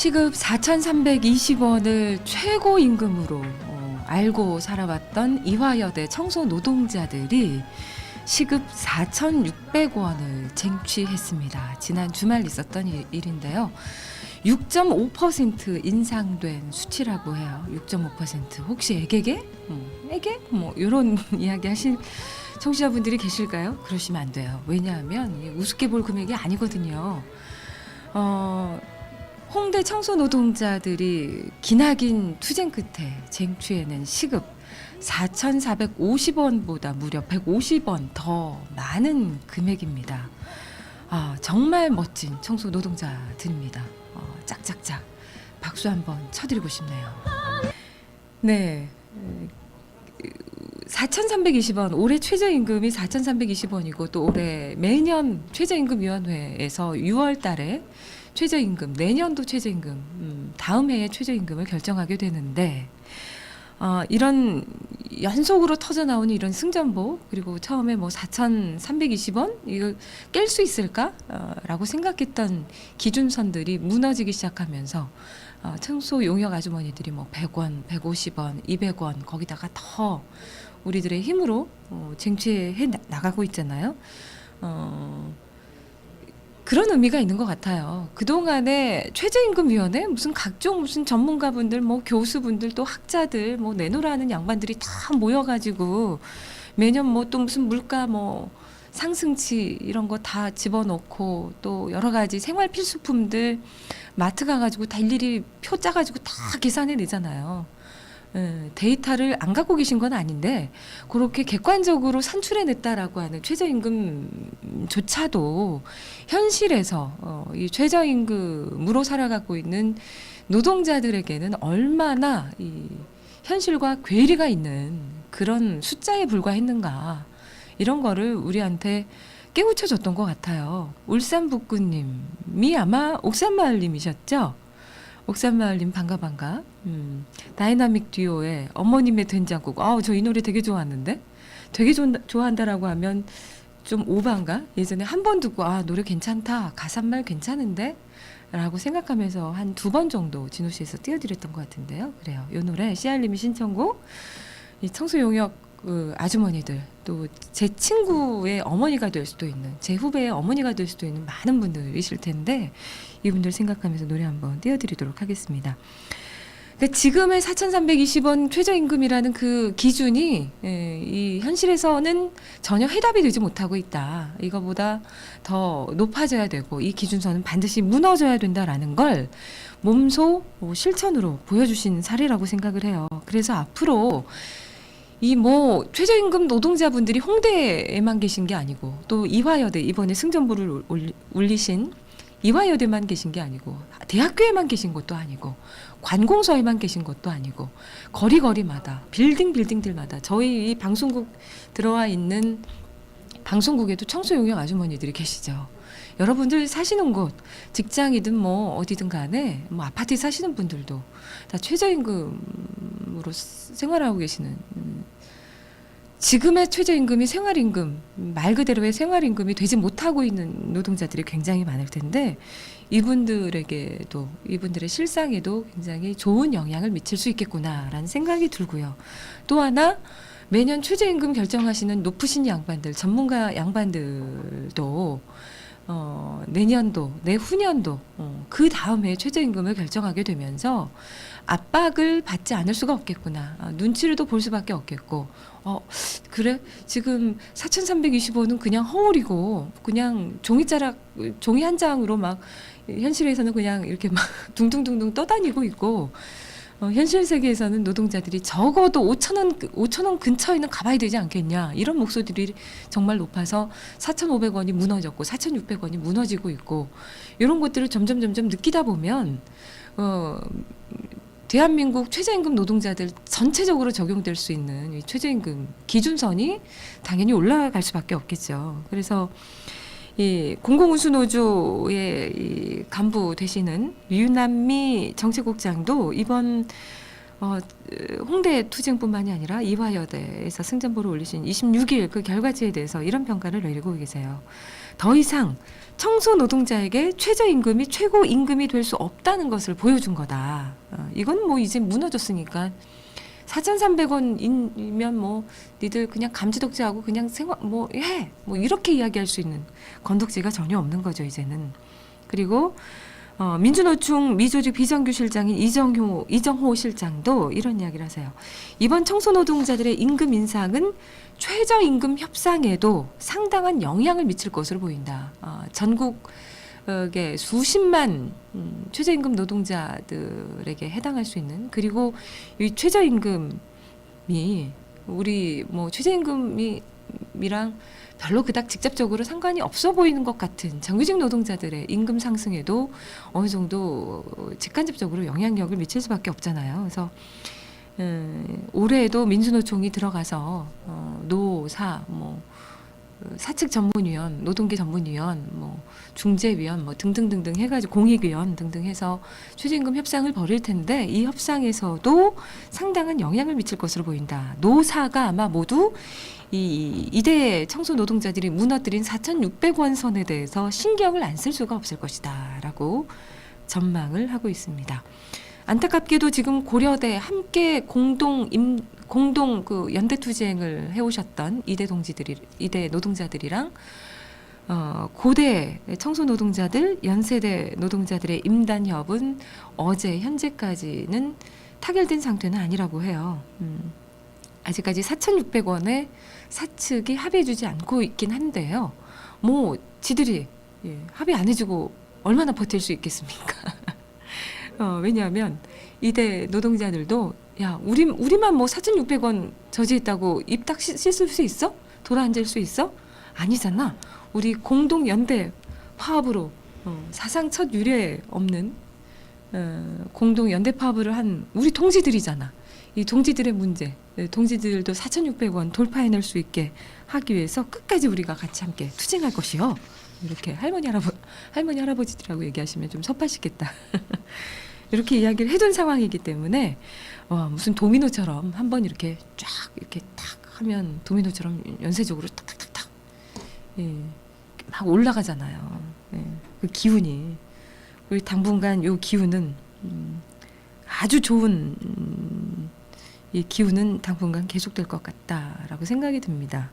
시급 4,320원을 최고임금으로 알고 살아왔던 이화여대 청소 노동자들이 시급 4,600원을 쟁취했습니다. 지난 주말 있었던 일인데요. 6.5% 인상된 수치라고 해요. 6.5%. 혹시 애게게? 애게? 이런 이야기 하실 청취자분들이 계실까요? 그러시면 안 돼요. 왜냐하면 우습게 볼 금액이 아니거든요. 홍대 청소 노동자들이 기나긴 투쟁 끝에 쟁취해낸 시급 4,450원보다 무려 150원 더 많은 금액입니다. 정말 멋진 청소 노동자들입니다. 짝짝짝 박수 한번 쳐드리고 싶네요. 네. 4,320원, 올해 최저임금이 4,320원이고 또 올해 매년 최저임금위원회에서 6월 달에 최저임금, 내년도 최저임금, 다음 해의 최저임금을 결정하게 되는데 이런 연속으로 터져나오는 이런 승전보, 그리고 처음에 4,320원 이거 깰 수 있을까? 라고 생각했던 기준선들이 무너지기 시작하면서 청소 용역 아주머니들이 100원, 150원, 200원 거기다가 더 우리들의 힘으로 쟁취해 나가고 있잖아요. 그런 의미가 있는 것 같아요. 그동안에 최저임금위원회 무슨 전문가분들, 교수분들, 또 학자들, 내노라는 양반들이 다 모여가지고 매년 또 무슨 물가 상승치 이런 거 다 집어넣고 또 여러 가지 생활 필수품들 마트 가가지고 다 일일이 표 짜가지고 다 계산해 내잖아요. 데이터를 안 갖고 계신 건 아닌데 그렇게 객관적으로 산출해냈다라고 하는 최저임금조차도 현실에서 이 최저임금으로 살아가고 있는 노동자들에게는 얼마나 이 현실과 괴리가 있는 그런 숫자에 불과했는가, 이런 거를 우리한테 깨우쳐줬던 것 같아요. 울산북구님이 아마 옥산마을님이셨죠? 옥산마을님 반가. 다이나믹 듀오의 어머님의 된장국. 저 이 노래 되게 좋아하는데? 되게 좋아한다라고 하면 좀 오반가? 예전에 한 번 듣고 노래 괜찮다, 가사말 괜찮은데? 라고 생각하면서 한 2번 정도 진호씨에서 띄워드렸던 것 같은데요. 그래요. 이 노래 씨알님이 신청곡, 이 청소용역 아주머니들, 또 제 친구의 어머니가 될 수도 있는, 제 후배의 어머니가 될 수도 있는 많은 분들이실 텐데 이분들 생각하면서 노래 한번 띄워드리도록 하겠습니다. 그러니까 지금의 4,320원 최저임금이라는 그 기준이 이 현실에서는 전혀 해답이 되지 못하고 있다. 이거보다 더 높아져야 되고 이 기준선은 반드시 무너져야 된다라는 걸 몸소 실천으로 보여주신 사례라고 생각을 해요. 그래서 앞으로 이 최저임금 노동자분들이 홍대에만 계신 게 아니고 또 이화여대, 이번에 승전보를 올리신 이화여대만 계신 게 아니고 대학교에만 계신 것도 아니고 관공서에만 계신 것도 아니고 거리마다 빌딩들마다 저희 이 방송국 들어와 있는 방송국에도 청소용역 아주머니들이 계시죠. 여러분들 사시는 곳, 직장이든 어디든 간에 아파트에 사시는 분들도 다 최저임금으로 생활하고 계시는, 지금의 최저임금이 생활임금, 말 그대로의 생활임금이 되지 못하고 있는 노동자들이 굉장히 많을 텐데 이분들에게도, 이분들의 실상에도 굉장히 좋은 영향을 미칠 수 있겠구나라는 생각이 들고요. 또 하나, 매년 최저임금 결정하시는 높으신 양반들, 전문가 양반들도 내년도, 내후년도 그 다음에 최저임금을 결정하게 되면서 압박을 받지 않을 수가 없겠구나. 눈치를 또 볼 수밖에 없겠고, 그래? 지금 4,320원은 그냥 허울이고, 그냥 종이 한 장으로 현실에서는 그냥 이렇게 둥둥둥둥 떠다니고 있고, 현실 세계에서는 노동자들이 적어도 5,000원 근처에는 가봐야 되지 않겠냐, 이런 목소리들이 정말 높아서 4,500원이 무너졌고 4,600원이 무너지고 있고, 이런 것들을 점점 느끼다 보면 대한민국 최저임금 노동자들 전체적으로 적용될 수 있는 이 최저임금 기준선이 당연히 올라갈 수밖에 없겠죠. 그래서 이 공공운수노조의 이 간부 되시는 유남미 정책국장도 이번 홍대 투쟁뿐만이 아니라 이화여대에서 승전보를 올리신 26일 그 결과지에 대해서 이런 평가를 내리고 계세요. 더 이상 청소 노동자에게 최저임금이 최고임금이 될 수 없다는 것을 보여준 거다. 이건 뭐 이제 무너졌으니까 4,300원이면 뭐 니들 그냥 감지덕지하고 그냥 생활 뭐 해. 뭐 이렇게 이야기할 수 있는 건덕지가 전혀 없는 거죠, 이제는. 그리고 민주노총 미조직 비정규실장인 이정호 실장도 이런 이야기를 하세요. 이번 청소노동자들의 임금 인상은 최저임금 협상에도 상당한 영향을 미칠 것으로 보인다. 전국의 수십만 최저임금 노동자들에게 해당할 수 있는, 그리고 이 최저임금이 우리 뭐 최저임금이랑 별로 그닥 직접적으로 상관이 없어 보이는 것 같은 정규직 노동자들의 임금 상승에도 어느 정도 직간접적으로 영향력을 미칠 수밖에 없잖아요. 그래서 올해에도 민주노총이 들어가서 노사 뭐 사측 전문위원, 노동계 전문위원, 뭐 중재위원, 뭐 등등등등 해가지고 공익위원 등등 해서 최저임금 협상을 벌일 텐데 이 협상에서도 상당한 영향을 미칠 것으로 보인다. 노사가 아마 모두 이 이대 청소 노동자들이 무너뜨린 4,600원 선에 대해서 신경을 안 쓸 수가 없을 것이다라고 전망을 하고 있습니다. 안타깝게도 지금 고려대 함께 공동 그 연대 투쟁을 해오셨던 이대 노동자들이랑 고대 청소 노동자들, 연세대 노동자들의 임단협은 어제 현재까지는 타결된 상태는 아니라고 해요. 아직까지 4,600원에 사측이 합의해주지 않고 있긴 한데요. 뭐 지들이 합의 안 해주고 얼마나 버틸 수 있겠습니까? 왜냐하면 이대 노동자들도 야 우리만 뭐 4,600원 저지했다고 입 딱 씻을 수 있어? 돌아앉을 수 있어? 아니잖아. 우리 공동 연대 파업으로 사상 첫 유례 없는 공동 연대 파업을 한 우리 동지들이잖아. 이 동지들의 문제, 동지들도 4,600원 돌파해낼 수 있게 하기 위해서 끝까지 우리가 같이 함께 투쟁할 것이요. 이렇게 할머니 할아버지들하고 얘기하시면 좀 섭하시겠다. 이렇게 이야기를 해둔 상황이기 때문에 무슨 도미노처럼 한번 이렇게 쫙 이렇게 탁 하면 도미노처럼 연쇄적으로 탁탁탁탁 막 올라가잖아요. 그 기운이 우리 당분간 요 기운은 아주 좋은 이 기운은 당분간 계속될 것 같다라고 생각이 듭니다.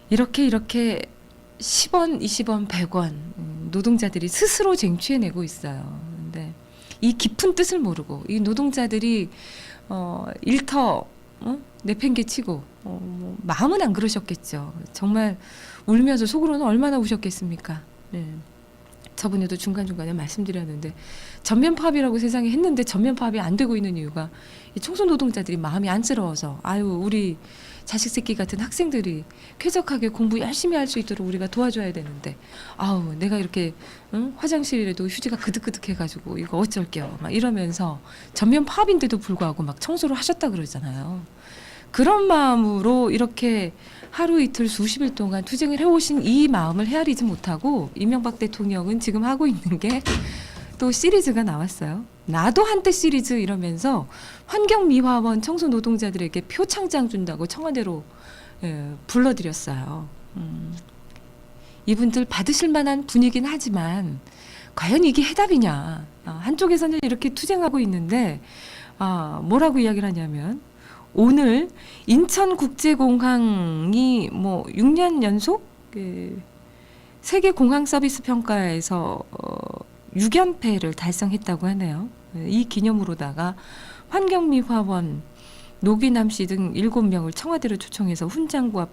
이렇게 10원, 20원, 100원 노동자들이 스스로 쟁취해내고 있어요. 근데 이 깊은 뜻을 모르고 이 노동자들이 일터 내팽개치고 뭐 마음은 안 그러셨겠죠. 정말 울면서 속으로는 얼마나 우셨겠습니까? 네. 저번에도 중간중간에 말씀드렸는데 전면 파업이라고 세상에 했는데 전면 파업이 안 되고 있는 이유가 이 청소 노동자들이 마음이 안쓰러워서 아유 우리 자식 새끼 같은 학생들이 쾌적하게 공부 열심히 할 수 있도록 우리가 도와줘야 되는데 아우 내가 이렇게 화장실에도 휴지가 그득그득 해가지고 이거 어쩔게요 막 이러면서 전면 파업인데도 불구하고 막 청소를 하셨다 그러잖아요. 그런 마음으로 이렇게 하루 이틀 수십 일 동안 투쟁을 해오신 이 마음을 헤아리지 못하고 이명박 대통령은 지금 하고 있는 게 또 시리즈가 나왔어요. 나도 한때 시리즈 이러면서 환경미화원 청소 노동자들에게 표창장 준다고 청와대로 불러들였어요. 이분들 받으실 만한 분이긴 하지만 과연 이게 해답이냐. 한쪽에서는 이렇게 투쟁하고 있는데 뭐라고 이야기를 하냐면 오늘 인천국제공항이 뭐 6년 연속 세계 공항 서비스 평가에서 6연패를 달성했다고 하네요. 이 기념으로다가 환경미화원 노기남 씨 등 7명을 청와대로 초청해서 훈장과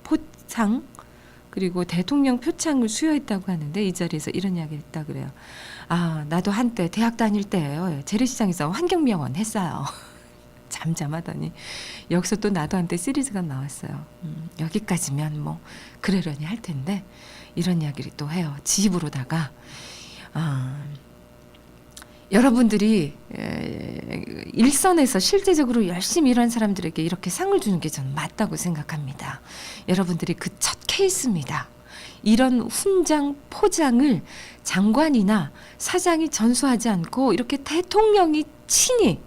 포상 그리고 대통령 표창을 수여했다고 하는데 이 자리에서 이런 이야기를 했다 그래요. 나도 한때 대학 다닐 때 재래시장에서 환경미화원 했어요. 잠잠하더니 여기서 또 나도 한때 시리즈가 나왔어요. 여기까지면 뭐 그러려니 할 텐데 이런 이야기를 또 해요. 지입으로다가 여러분들이 일선에서 실제적으로 열심히 일한 사람들에게 이렇게 상을 주는 게 저는 맞다고 생각합니다. 여러분들이 그 첫 케이스입니다. 이런 훈장 포장을 장관이나 사장이 전수하지 않고 이렇게 대통령이 친히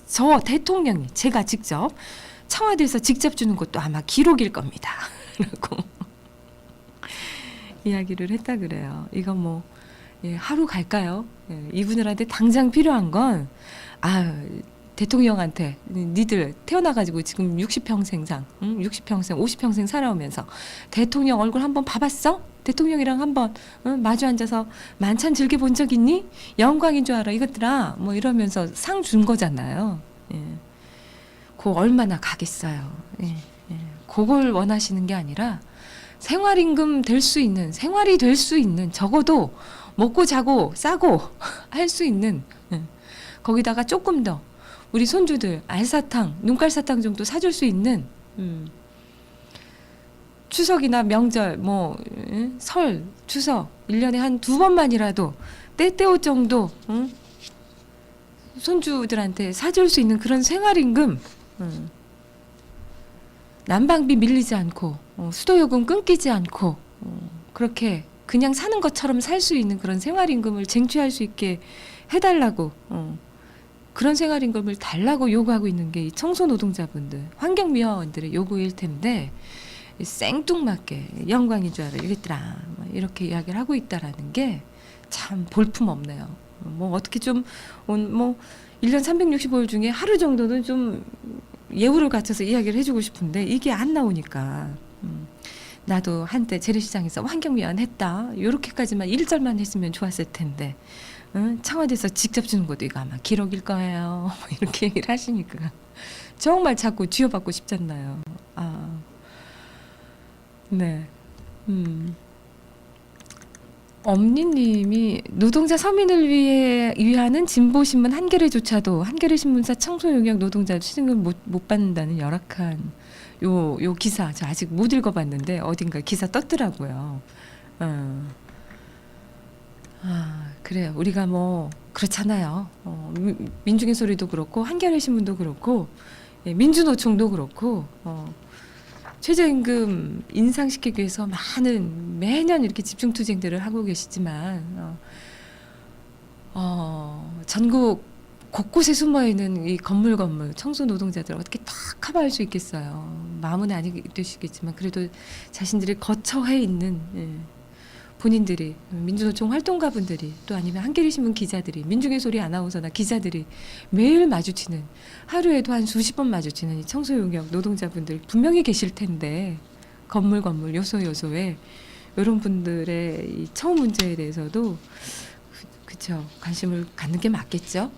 저 대통령이 제가 직접 청와대에서 직접 주는 것도 아마 기록일 겁니다. 그리고 이야기를 했다 그래요. 이거 뭐 하루 갈까요? 이분들한테 당장 필요한 건 대통령한테 니들 태어나가지고 지금 60평생 50평생 살아오면서 대통령 얼굴 한번 봐봤어? 대통령이랑 한번 마주 앉아서 만찬 즐겨본 적 있니? 영광인 줄 알아 이것들아 뭐 이러면서 상 준 거잖아요. 그거 얼마나 가겠어요. 그걸 원하시는 게 아니라 생활임금 될 수 있는 생활이 될 수 있는 적어도 먹고 자고 싸고 할 수 있는 거기다가 조금 더 우리 손주들 알사탕, 눈깔사탕 정도 사줄 수 있는 추석이나 명절, 설, 추석 1년에 한 2번만이라도 때때옷 정도 손주들한테 사줄 수 있는 그런 생활임금 난방비 밀리지 않고 수도요금 끊기지 않고 그렇게 그냥 사는 것처럼 살 수 있는 그런 생활임금을 쟁취할 수 있게 해달라고 그런 생활임금을 달라고 요구하고 있는 게 이 청소노동자분들, 환경미화원들의 요구일 텐데 생뚱맞게 영광인 줄 알아 이랬더라 이렇게 이야기를 하고 있다라는 게 참 볼품없네요. 뭐 어떻게 좀 1년 365일 중에 하루 정도는 좀 예우를 갖춰서 이야기를 해주고 싶은데 이게 안 나오니까 나도 한때 재래시장에서 환경미화원 했다 요렇게까지만 1절만 했으면 좋았을 텐데 청와대에서 직접 주는 것도 이거 아마 기록일 거예요. 이렇게 얘기를 하시니까 정말 자꾸 쥐어받고 싶잖아요. 네. 엄니님이 노동자 서민을 위하는 진보신문 한겨레조차도 한겨레신문사 청소용역 노동자 취직금 못 받는다는 열악한 요 기사 저 아직 못 읽어봤는데 어딘가 기사 떴더라고요. 그래요. 우리가 뭐 그렇잖아요. 민중의 소리도 그렇고 한겨레신문도 그렇고 민주노총도 그렇고 최저임금 인상시키기 위해서 매년 이렇게 집중투쟁들을 하고 계시지만 전국 곳곳에 숨어있는 이 건물 청소 노동자들 어떻게 다 커버할 수 있겠어요. 마음은 아니 되시겠지만 그래도 자신들이 거처해 있는 본인들이 민주노총 활동가분들이 또 아니면 한겨레신문 기자들이 민중의 소리 아나운서나 기자들이 매일 마주치는 하루에도 한 수십 번 마주치는 이 청소용역 노동자분들 분명히 계실 텐데 건물 요소에 이런 분들의 이 처우 문제에 대해서도 그쵸 관심을 갖는 게 맞겠죠.